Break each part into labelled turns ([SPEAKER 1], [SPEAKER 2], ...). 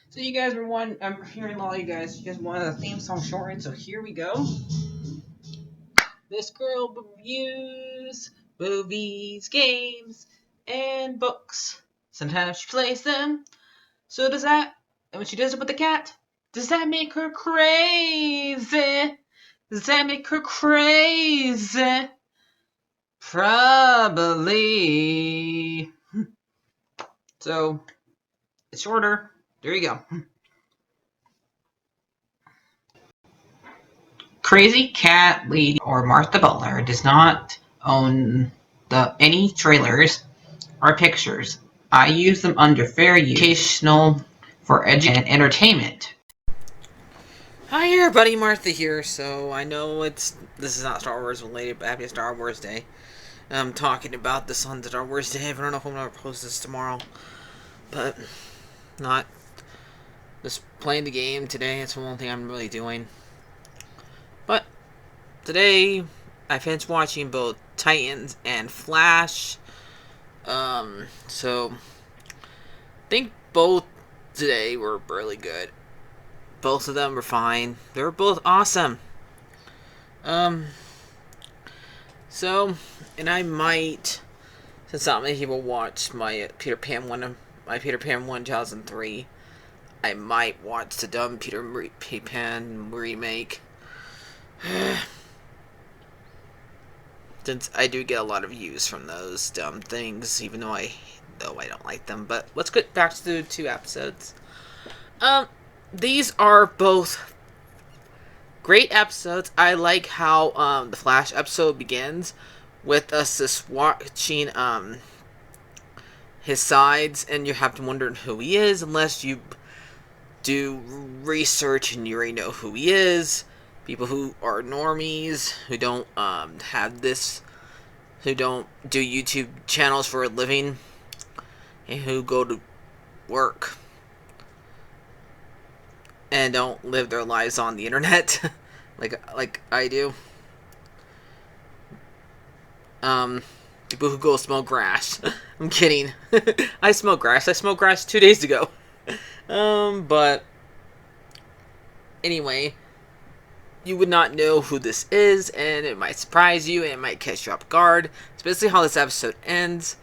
[SPEAKER 1] So you guys were one. I'm hearing a lot of you guys. You guys wanted a theme song shortened, so here we go. This girl reviews movies, games, and books. Sometimes she plays them. So does that. And when she does it with the cat, does that make her crazy? Does that make her crazy? Probably. So it's shorter. There you go. Crazycatlady or Martha Butler does not own any trailers or pictures. I use them under fair use, educational, for education and entertainment. Hi everybody, Martha here. So I know this is not Star Wars related, but happy Star Wars Day. I'm talking about this on Star Wars Day. I don't know if I'm gonna post this tomorrow, but not just playing the game today. It's the only thing I'm really doing. But today I finished watching both Titans and Flash. So I think both today were really good. Both of them were fine. They were both awesome. Um, so, and I might, since not many people watched my Peter Pan 1003, I might watch the dumb Peter Pan remake. Since I do get a lot of views from those dumb things, even though I don't like them. But let's get back to the two episodes. These are both great episodes. I like how the Flash episode begins with us just watching his sides, and you have to wonder who he is unless you do research and you already know who he is. People who are normies, who don't have this, who don't do YouTube channels for a living, and who go to work and don't live their lives on the internet like I do. People who go smoke grass. I'm kidding. I smoke grass. I smoked grass 2 days ago. But anyway, you would not know who this is, and it might surprise you, and it might catch you off guard. Especially how this episode ends.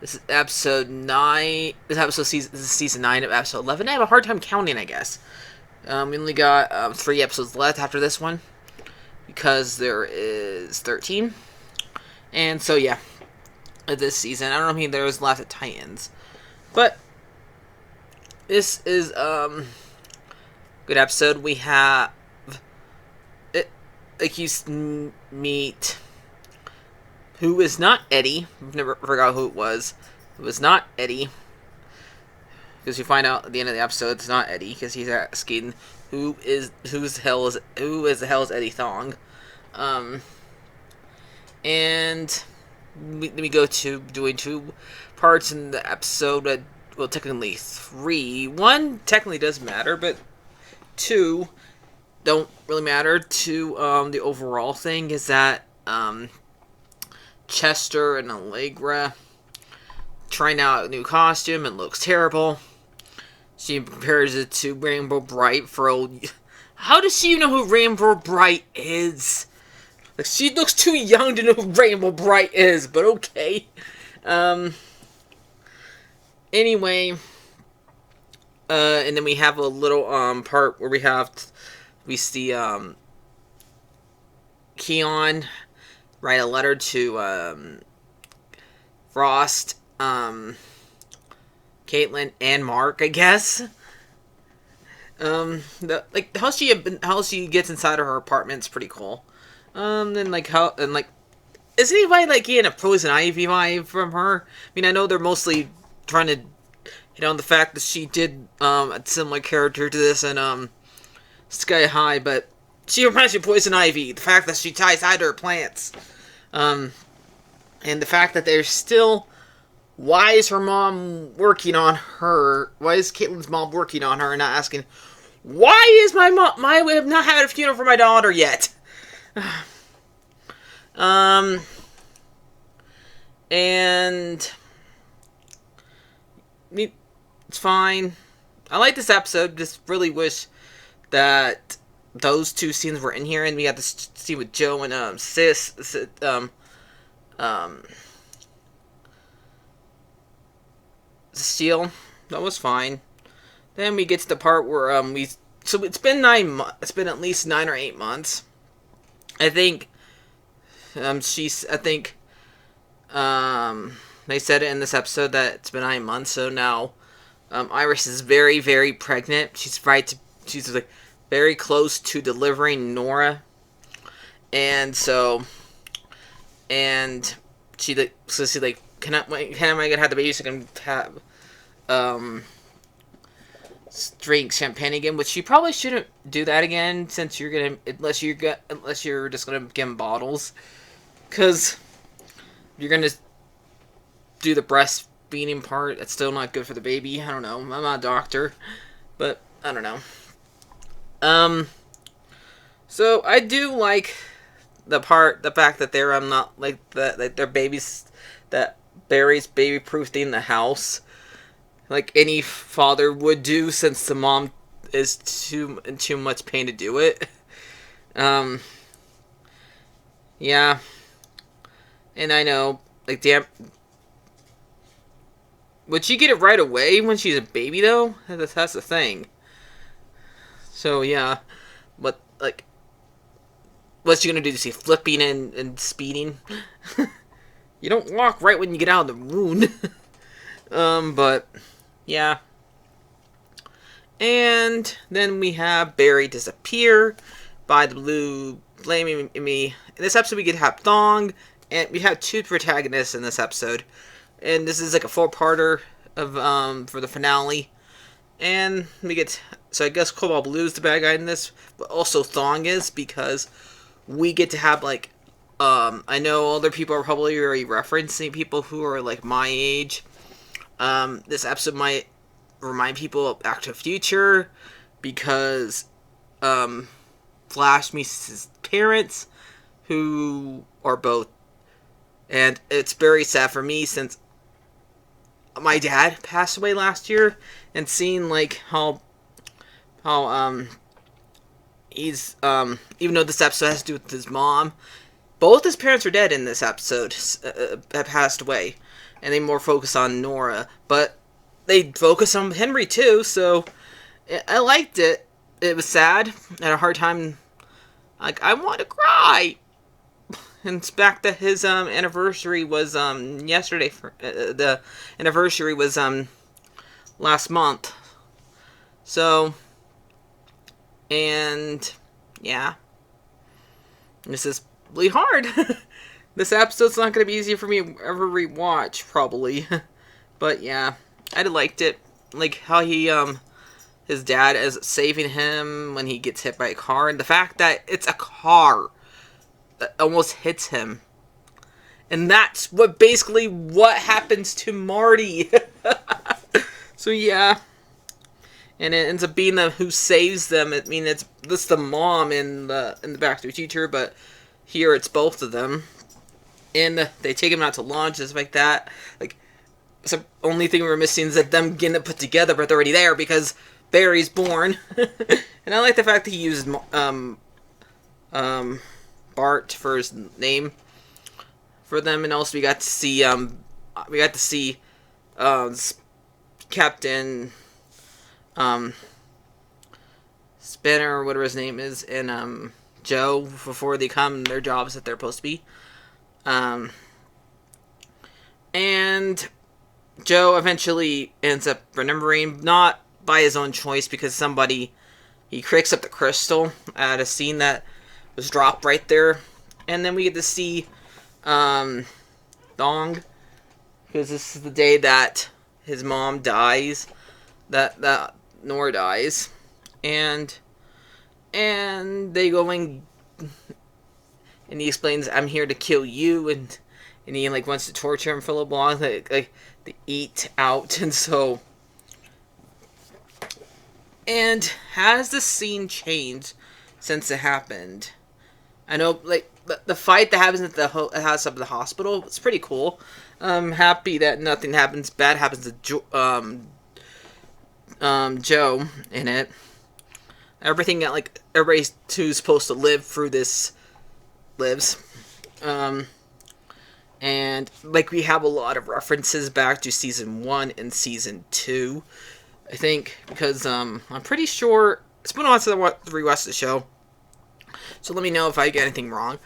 [SPEAKER 1] This is episode 9. This is season 9 of episode 11. I have a hard time counting, I guess. We only got 3 episodes left after this one, because there is 13. And so, yeah, this season. I don't know how many there's left at Titans. But this is good episode. We have it, like, you meet who is not Eddie. I've never forgot who it was. It was not Eddie, because you find out at the end of the episode it's not Eddie, because he's asking who the hell is Eddie Thong. And we go to doing 2 parts in the episode. Well, technically 3. 1 technically does matter, but 2 don't really matter to the overall thing. Is that Chester and Allegra trying out a new costume and looks terrible. She compares it to Rainbow Bright for old. How does she even know who Rainbow Bright is? Like, she looks too young to know who Rainbow Bright is, but okay. Anyway, and then we have a little part where we see Keon write a letter to Frost, Caitlin, and Mark, I guess. How she gets inside of her apartment is pretty cool. Is anybody like getting a Poison Ivy vibe from her? I mean, I know they're mostly trying to hit on the fact that she did a similar character to this in Sky High, but she reminds me of Poison Ivy. The fact that she ties eye to her plants, and the fact that they're still. Why is her mom working on her? Why is Caitlin's mom working on her and not asking, why is my mom? We have not had a funeral for my daughter yet. And it's fine. I like this episode. Just really wish that those two scenes were in here, and we got this scene with Joe and um Steel. That was fine. Then we get to the part where so it's been 9 months. It's been at least 9 or 8 months. I think I think they said it in this episode that it's been 9 months. So now Iris is very, very pregnant. She's like very close to delivering Nora, and and she like can I gonna have the baby so I can have drink champagne again, which you probably shouldn't do that again since you're gonna unless you're just gonna give him bottles, because you're gonna do the breastfeeding part. That's still not good for the baby. I don't know. I'm not a doctor, but I don't know. So I do like the fact that they're not like that their babies, that Barry's baby proofing the house like any father would do, since the mom is in too much pain to do it. Yeah, and I know, like, damn, would she get it right away when she's a baby though? That's the thing. So yeah, but like, what's she gonna do? See flipping and speeding? You don't walk right when you get out of the wound. But yeah. And then we have Barry disappear by the blue, blaming me. In this episode, we get to have Thong, and we have two protagonists in this episode. And this is like a four-parter of for the finale. And we get, so I guess Cobalt Blue's the bad guy in this, but also Thong is, because we get to have like, I know other people are probably already referencing people who are like my age. This episode might remind people of Back to the Future, because Flash meets his parents, who are both, and it's very sad for me since my dad passed away last year, and seeing like how he's even though this episode has to do with his mom, both his parents are dead in this episode, have passed away, and they more focus on Nora, but they focus on Henry too, so I liked it. It was sad. I had a hard time, like, I want to cry. And it's back that his anniversary was yesterday. The anniversary was last month. So, and yeah, this is really hard. This episode's not going to be easy for me to ever rewatch, probably. But yeah, I liked it. Like how he his dad is saving him when he gets hit by a car, and the fact that it's a car that almost hits him. And that's basically what happens to Marty. So yeah. And it ends up being who saves them. I mean, it's the mom in the Back to the Future, but here it's both of them. And they take him out to lunch and stuff like that. Like, so the only thing we're missing is that them getting it put together, but they're already there because Barry's born. And I like the fact that he used Bart for his name for them, and also we got to see Captain Spinner, or whatever his name is, and Joe before they come their jobs that they're supposed to be. And Joe eventually ends up remembering, not by his own choice, because he cricks up the crystal at a scene that was dropped right there. And then we get to see Thong, because this is the day that his mom dies, that Nora dies, and they go and he explains, "I'm here to kill you," and he like wants to torture him for a little while, like to eat out, and so. And has the scene changed since it happened? I know, like, the fight that happens at the house of the hospital, it's pretty cool. I'm happy that nothing bad happens to Joe in it. Everything that like everybody who's supposed to live through this lives. And like we have a lot of references back to season 1 and season 2. I think because I'm pretty sure it's been on to rewatch the show. So let me know if I get anything wrong.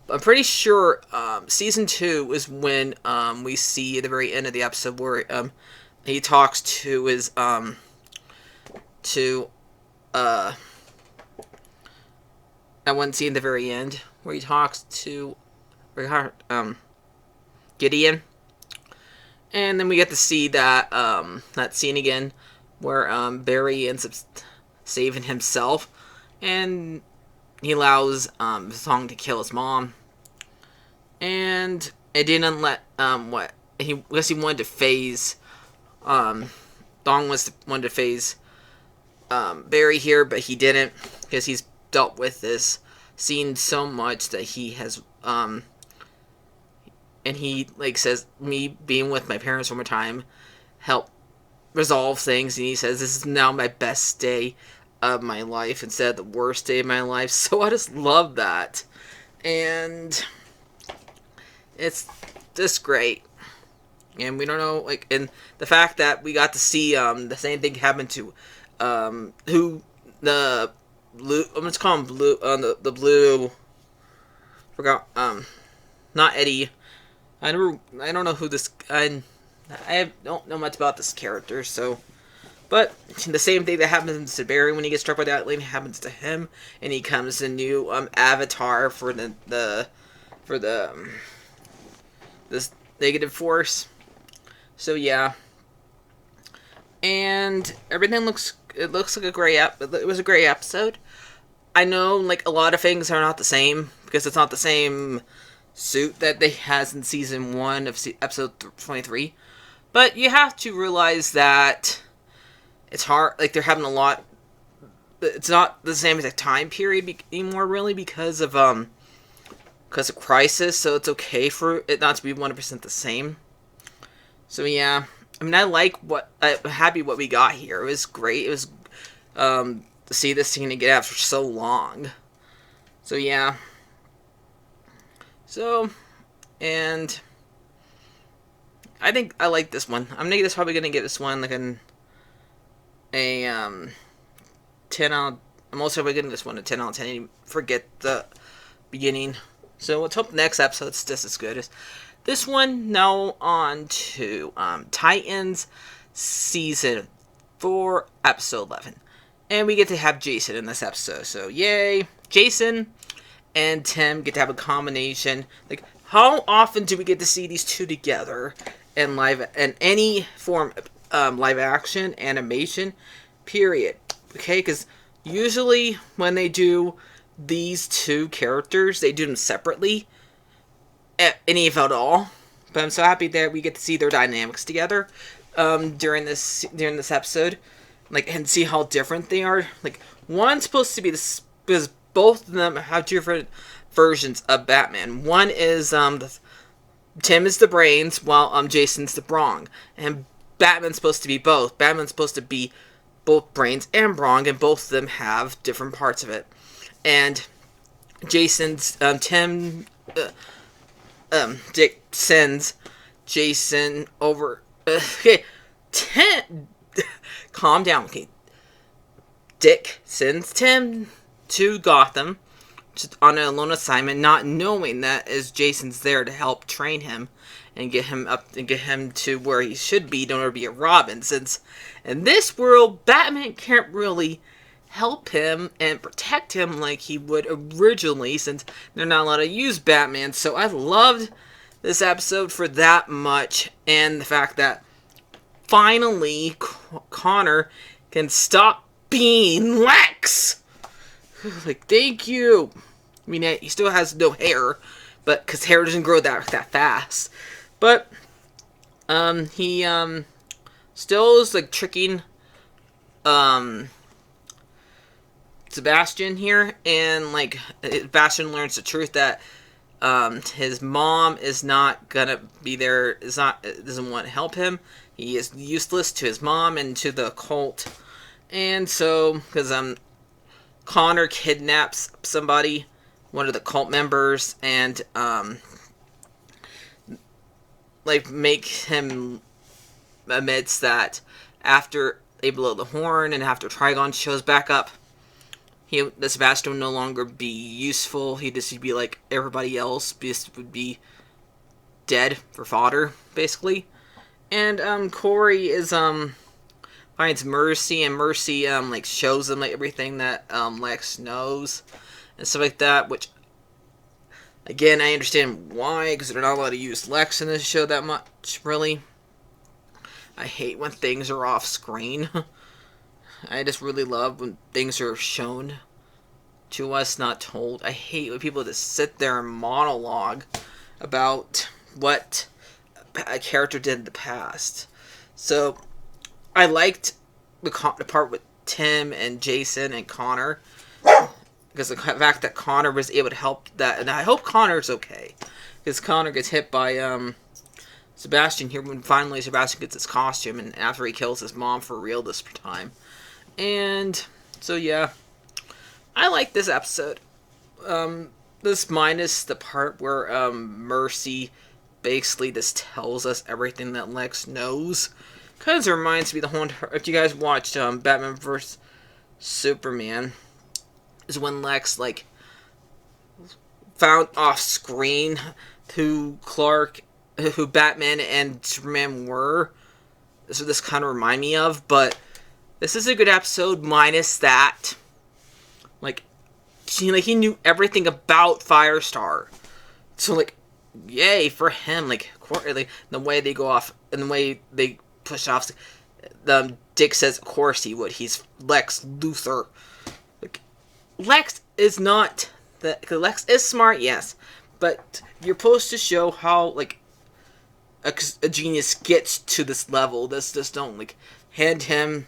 [SPEAKER 1] I'm pretty sure season 2 is when we see at the very end of the episode where he talks to his that one scene at the very end where he talks to Gideon, and then we get to see that that scene again where Barry ends up saving himself, and he allows Thong to kill his mom, and it didn't let what he guess he wanted to phase Thong wanted to phase Barry here, but he didn't because he's dealt with this scene so much that he has and he like says me being with my parents one more time help resolve things, and he says this is now my best day of my life instead of the worst day of my life. So I just love that, and it's just great. And we don't know, like, and the fact that we got to see the same thing happen to who the blue, let's call him blue, the blue, forgot, not Eddie. I don't know who this. I don't know much about this character, so. But the same thing that happens to Barry when he gets struck by that lightning happens to him, and he becomes a new avatar for this negative force. So yeah, and everything looks like a great it was a great episode. I know like a lot of things are not the same because it's not the same suit that they has in season 1 of episode 23, but you have to realize that it's hard, like they're having a lot, it's not the same exact time period anymore really because of Crisis, so it's okay for it not to be 100% the same. So yeah, I mean I'm happy what we got here. It was great. It was to see this scene and get out for so long. So yeah. So, and I think I like this one. Probably gonna give this one like a 10 out. I'm also probably giving this one a 10 out of 10. Forget the beginning. So let's hope the next episode's just as good as this one. Now on to Titans season 4 episode 11, and we get to have Jason in this episode. So yay, Jason and Tim get to have a combination. Like, how often do we get to see these two together in any form of live action animation? Period. Okay, because usually when they do these two characters, they do them separately, any if at all. But I'm so happy that we get to see their dynamics together during this episode, like, and see how different they are. Like, one's supposed to be this because both of them have different versions of Batman. One is Tim is the brains, while Jason's the brawn, and Batman's supposed to be both. Batman's supposed to be both brains and brawn, and both of them have different parts of it. And Jason's Dick sends Jason over. Okay, Tim, calm down. Okay, Dick sends Tim to Gotham just on a lone assignment, not knowing that as Jason's there to help train him and get him up and get him to where he should be in order to be a Robin. Since in this world, Batman can't really help him and protect him like he would originally, since they're not allowed to use Batman. So I loved this episode for that much, and the fact that finally Connor can stop being Lex. Like, thank you. I mean, he still has no hair, but because hair doesn't grow that fast. But he still is like tricking Sebastian here, and like Sebastian learns the truth that his mom is not gonna be there, doesn't want to help him He is useless to his mom and to the cult. And so, because Connor kidnaps somebody, one of the cult members, and like make him admits that after they blow the horn and after Trigon shows back up, the Sebastian would no longer be useful. He'd just be like everybody else. Just would be dead for fodder, basically. And Corey is finds Mercy, and Mercy like shows him like everything that Lex knows and stuff like that. Which again, I understand why, because they're not allowed to use Lex in this show that much, really. I hate when things are off screen. I just really love when things are shown to us, not told. I hate when people just sit there and monologue about what a character did in the past. So, I liked the part with Tim and Jason and Connor, because the fact that Connor was able to help that, and I hope Connor's okay, because Connor gets hit by Sebastian here when finally Sebastian gets his costume, and after he kills his mom for real this time. And so yeah, I like this episode. This minus the part where Mercy basically just tells us everything that Lex knows. Because it reminds me the whole, if you guys watched Batman vs. Superman, is when Lex like found off screen who Batman and Superman were. So this kind of remind me of, but this is a good episode minus that. Like he knew everything about Firestar, so like, yay for him. Like the way they go off and the way they push off. Dick says, of course he would. He's Lex Luthor. Like, Lex is not that. Lex is smart, yes, but you're supposed to show how like a genius gets to this level. Just don't like hand him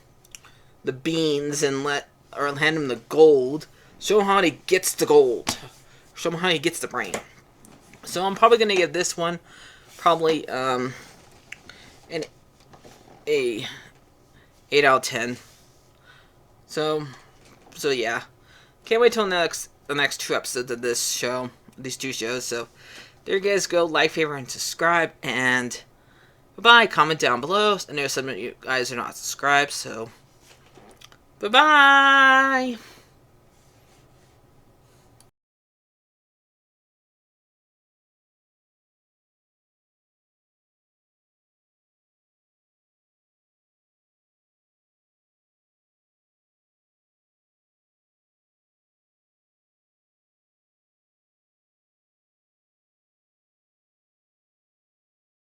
[SPEAKER 1] the beans and hand him the gold. Show him how he gets the gold. Show him how he gets the brain. So I'm probably gonna give this one probably an 8 out of 10. So yeah, can't wait till the next 2 episodes of this show, these 2 shows. So there you guys go. Like, favorite, and subscribe. And bye-bye. Comment down below. I know some of you guys are not subscribed, so bye-bye.